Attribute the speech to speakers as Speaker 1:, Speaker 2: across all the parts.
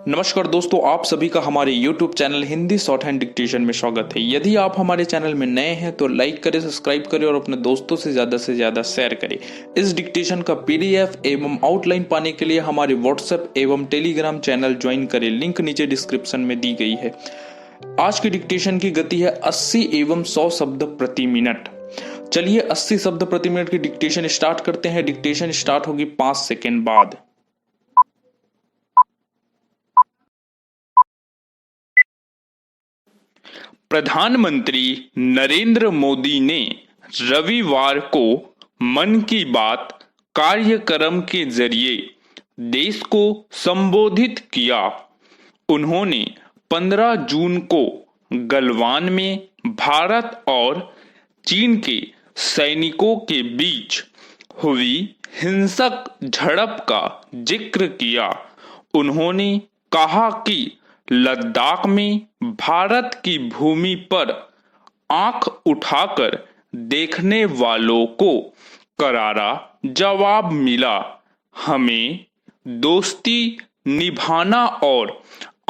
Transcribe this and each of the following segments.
Speaker 1: नमस्कार दोस्तों, आप सभी का हमारे YouTube channel Hindi short hand dictation में स्वागत है। यदि आप हमारे चैनल में नए हैं तो लाइक करें, सब्सक्राइब करें और अपने दोस्तों से ज़्यादा शेयर करें। इस डिक्टेशन का PDF एवं आउटलाइन पाने के लिए हमारे WhatsApp एवं टेलीग्राम चैनल ज्वाइन करें, लिंक नीचे डिस्क्रिप्शन में दी गई है। आज की डिक्टेशन की गति है 80 एवं 100 शब्द प्रति मिनट। चलिए 80 शब्द प्रति मिनट की डिक्टेशन स्टार्ट करते हैं। डिक्टेशन स्टार्ट होगी 5 सेकेंड बाद। प्रधानमंत्री नरेंद्र मोदी ने रविवार को मन की बात कार्यक्रम के जरिए देश को संबोधित किया। उन्होंने 15 जून को गलवान में भारत और चीन के सैनिकों के बीच हुई हिंसक झड़प का जिक्र किया। उन्होंने कहा कि लद्दाख में भारत की भूमि पर आंख उठाकर देखने वालों को करारा जवाब मिला। हमें दोस्ती निभाना और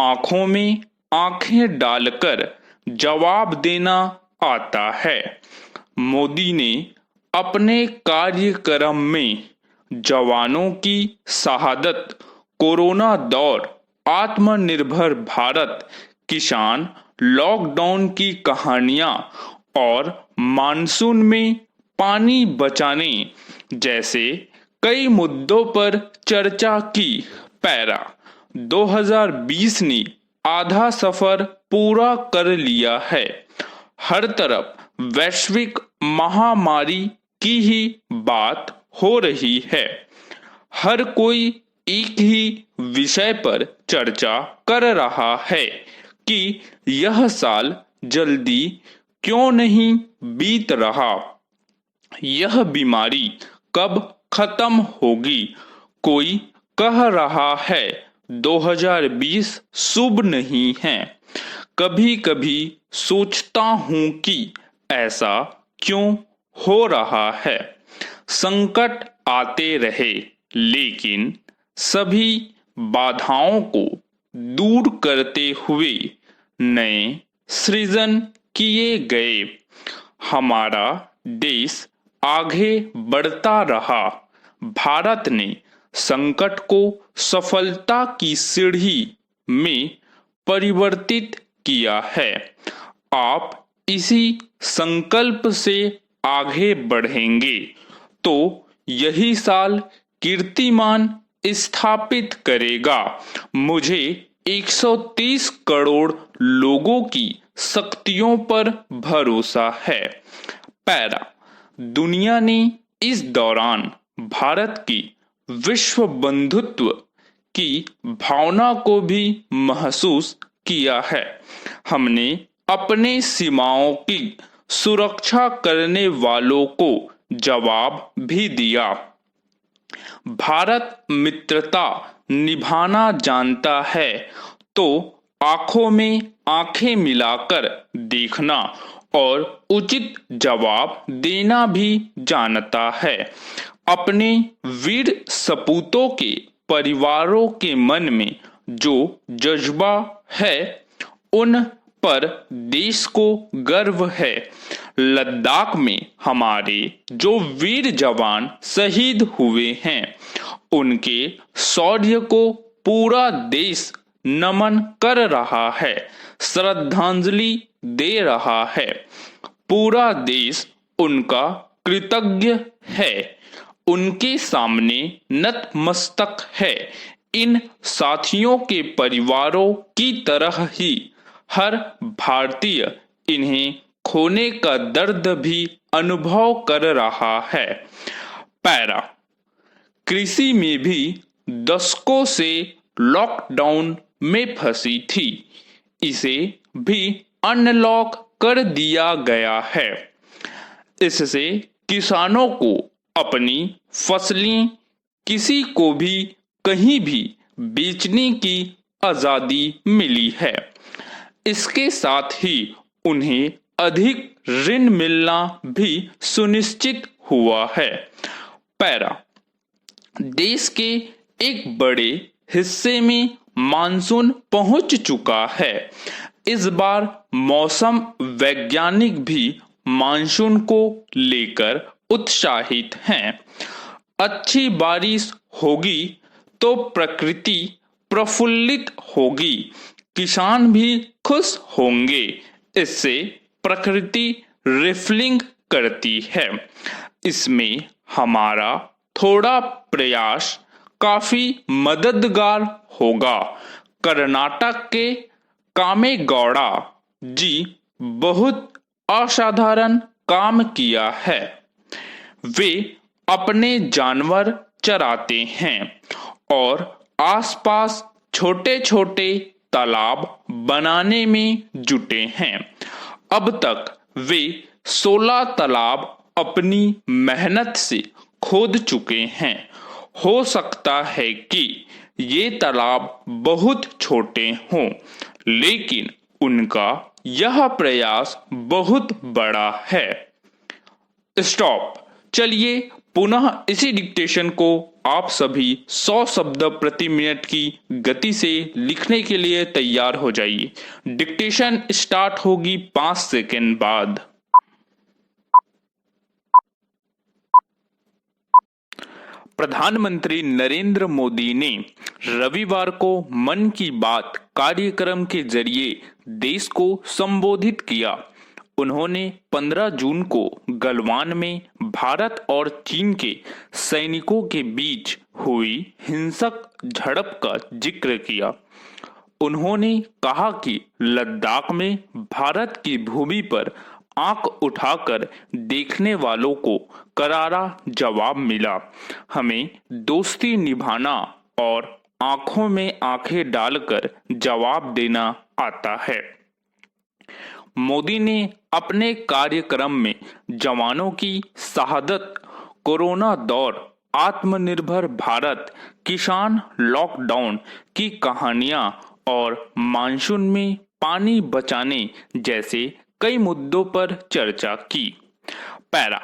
Speaker 1: आंखों में आंखें डालकर जवाब देना आता है। मोदी ने अपने कार्यक्रम में जवानों की शहादत, कोरोना दौर, आत्मनिर्भर भारत, किसान, लॉकडाउन की कहानियां और मानसून में पानी बचाने जैसे कई मुद्दों पर चर्चा की। पैरा 2020 ने आधा सफर पूरा कर लिया है। हर तरफ वैश्विक महामारी की ही बात हो रही है। हर कोई एक ही विषय पर चर्चा कर रहा है कि यह साल जल्दी क्यों नहीं बीत रहा, यह बीमारी कब खत्म होगी। कोई कह रहा है 2020 शुभ नहीं है। कभी कभी सोचता हूं कि ऐसा क्यों हो रहा है। संकट आते रहे लेकिन सभी बाधाओं को दूर करते हुए नए सृजन किए गए। हमारा देश आगे बढ़ता रहा। भारत ने संकट को सफलता की सीढ़ी में परिवर्तित किया है। आप इसी संकल्प से आगे बढ़ेंगे तो यही साल कीर्तिमान स्थापित करेगा। मुझे 130 करोड़ लोगों की शक्तियों पर भरोसा है। पैरा दुनिया ने इस दौरान भारत की विश्व बंधुत्व की भावना को भी महसूस किया है। हमने अपने सीमाओं की सुरक्षा करने वालों को जवाब भी दिया। भारत मित्रता निभाना जानता है तो आंखों में आंखें मिलाकर देखना और उचित जवाब देना भी जानता है। अपने वीर सपूतों के परिवारों के मन में जो जज्बा है उन पर देश को गर्व है। लद्दाख में हमारे जो वीर जवान शहीद हुए हैं उनके शौर्य को पूरा देश नमन कर रहा है, श्रद्धांजलि दे रहा है। पूरा देश उनका कृतज्ञ है, उनके सामने नतमस्तक है। इन साथियों के परिवारों की तरह ही हर भारतीय इन्हें खोने का दर्द भी अनुभव कर रहा है। पैरा कृषि में भी दशकों से लॉकडाउन में फंसी थी, इसे भी अनलॉक कर दिया गया है। इससे किसानों को अपनी फसलें किसी को भी कहीं भी बेचने की आजादी मिली है। इसके साथ ही उन्हें अधिक ऋण मिलना भी सुनिश्चित हुआ है। पैरा देश के एक बड़े हिस्से में मानसून पहुंच चुका है। इस बार मौसम वैज्ञानिक भी मानसून को लेकर उत्साहित हैं। अच्छी बारिश होगी तो प्रकृति प्रफुल्लित होगी, किसान भी खुश होंगे। इससे प्रकृति रिफिलिंग करती है। इसमें हमारा थोड़ा प्रयास काफी मददगार होगा। कर्नाटक के कामेगौड़ा जी बहुत असाधारण काम किया है। वे अपने जानवर चराते हैं और आसपास छोटे छोटे तालाब बनाने में जुटे हैं। अब तक वे 16 तालाब अपनी मेहनत से खोद चुके हैं। हो सकता है कि ये तालाब बहुत छोटे हों, लेकिन उनका यह प्रयास बहुत बड़ा है। स्टॉप। चलिए पुनः इसी डिक्टेशन को आप सभी 100 शब्द प्रति मिनट की गति से लिखने के लिए तैयार हो जाइए। डिक्टेशन स्टार्ट होगी 5 सेकंड बाद। प्रधानमंत्री नरेंद्र मोदी ने रविवार को मन की बात कार्यक्रम के जरिए देश को संबोधित किया। उन्होंने 15 जून को गलवान में भारत और चीन के सैनिकों के बीच हुई हिंसक झड़प का जिक्र किया। उन्होंने कहा कि लद्दाख में भारत की भूमि पर आंख उठाकर देखने वालों को करारा जवाब मिला। हमें दोस्ती निभाना और आंखों में आंखें डालकर जवाब देना आता है। मोदी ने अपने कार्यक्रम में जवानों की शहादत, कोरोना दौर, आत्मनिर्भर भारत, किसान लॉकडाउन की कहानियां और मानसून में पानी बचाने जैसे कई मुद्दों पर चर्चा की। पैरा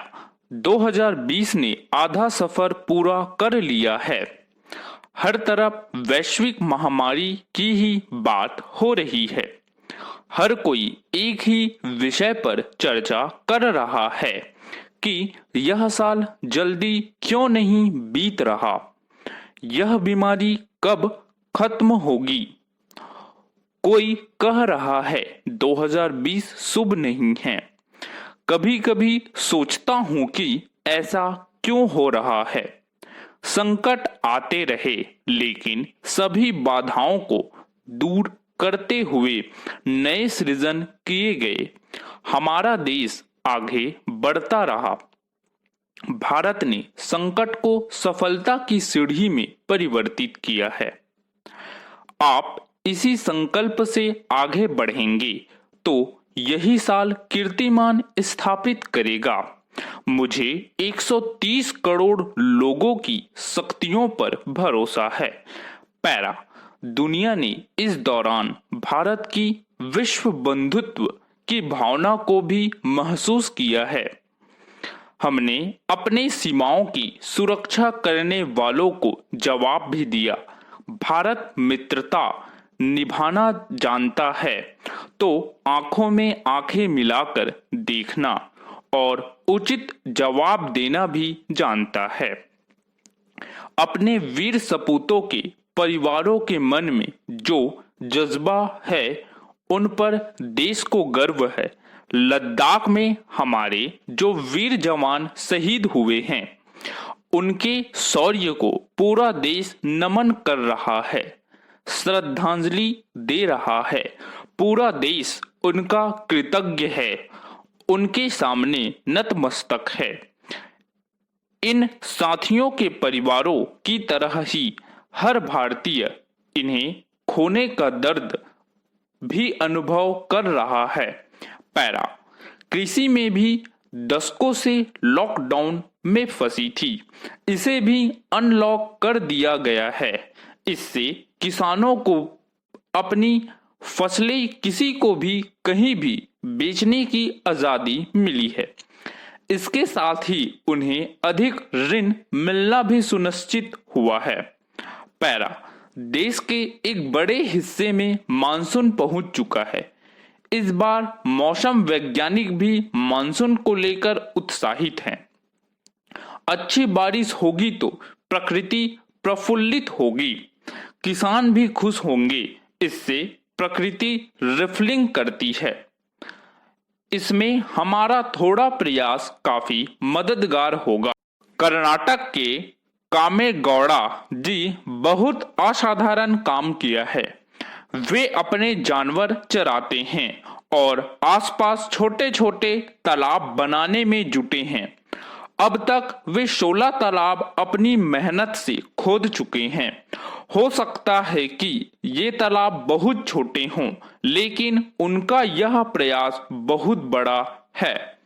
Speaker 1: 2020 ने आधा सफर पूरा कर लिया है। हर तरफ वैश्विक महामारी की ही बात हो रही है। हर कोई एक ही विषय पर चर्चा कर रहा है कि यह साल जल्दी क्यों नहीं बीत रहा, यह बीमारी कब खत्म होगी। कोई कह रहा है 2020 शुभ नहीं है। कभी कभी सोचता हूं कि ऐसा क्यों हो रहा है। संकट आते रहे, लेकिन सभी बाधाओं को दूर करते हुए नए सृजन किए गए। हमारा देश आगे बढ़ता रहा। भारत ने संकट को सफलता की सीढ़ी में परिवर्तित किया है। आप इसी संकल्प से आगे बढ़ेंगे तो यही साल कीर्तिमान स्थापित करेगा। मुझे 130 करोड़ लोगों की शक्तियों पर भरोसा है। पैरा दुनिया ने इस दौरान भारत की विश्व बंधुत्व की भावना को भी महसूस किया है। हमने अपनी सीमाओं की सुरक्षा करने वालों को जवाब भी दिया। भारत मित्रता निभाना जानता है, तो आंखों में आंखें मिलाकर देखना और उचित जवाब देना भी जानता है। अपने वीर सपूतों के परिवारों के मन में जो जज्बा है, उन पर देश को गर्व है। लद्दाख में हमारे जो वीर जवान शहीद हुए हैं, उनके शौर्य को पूरा देश नमन कर रहा है, श्रद्धांजलि दे रहा है। पूरा देश उनका कृतज्ञ है, उनके सामने नतमस्तक है। इन साथियों के परिवारों की तरह ही हर भारतीय इन्हें खोने का दर्द भी अनुभव कर रहा है। पैरा कृषि में भी दशकों से लॉकडाउन में फंसी थी, इसे भी अनलॉक कर दिया गया है। इससे किसानों को अपनी फसलें किसी को भी कहीं भी बेचने की आजादी मिली है। इसके साथ ही उन्हें अधिक ऋण मिलना भी सुनिश्चित हुआ है। पैरा देश के एक बड़े हिस्से में मानसून पहुंच चुका है। इस बार मौसम वैज्ञानिक भी मानसून को लेकर उत्साहित हैं। अच्छी बारिश होगी तो प्रकृति प्रफुल्लित होगी, किसान भी खुश होंगे। इससे प्रकृति रिफिलिंग करती है। इसमें हमारा थोड़ा प्रयास काफी मददगार होगा। कर्नाटक के कामेगौड़ा जी बहुत असाधारण काम किया है। वे अपने जानवर चराते हैं और आसपास छोटे छोटे तालाब बनाने में जुटे हैं। अब तक वे 16 तालाब अपनी मेहनत से खोद चुके हैं। हो सकता है कि ये तालाब बहुत छोटे हों, लेकिन उनका यह प्रयास बहुत बड़ा है।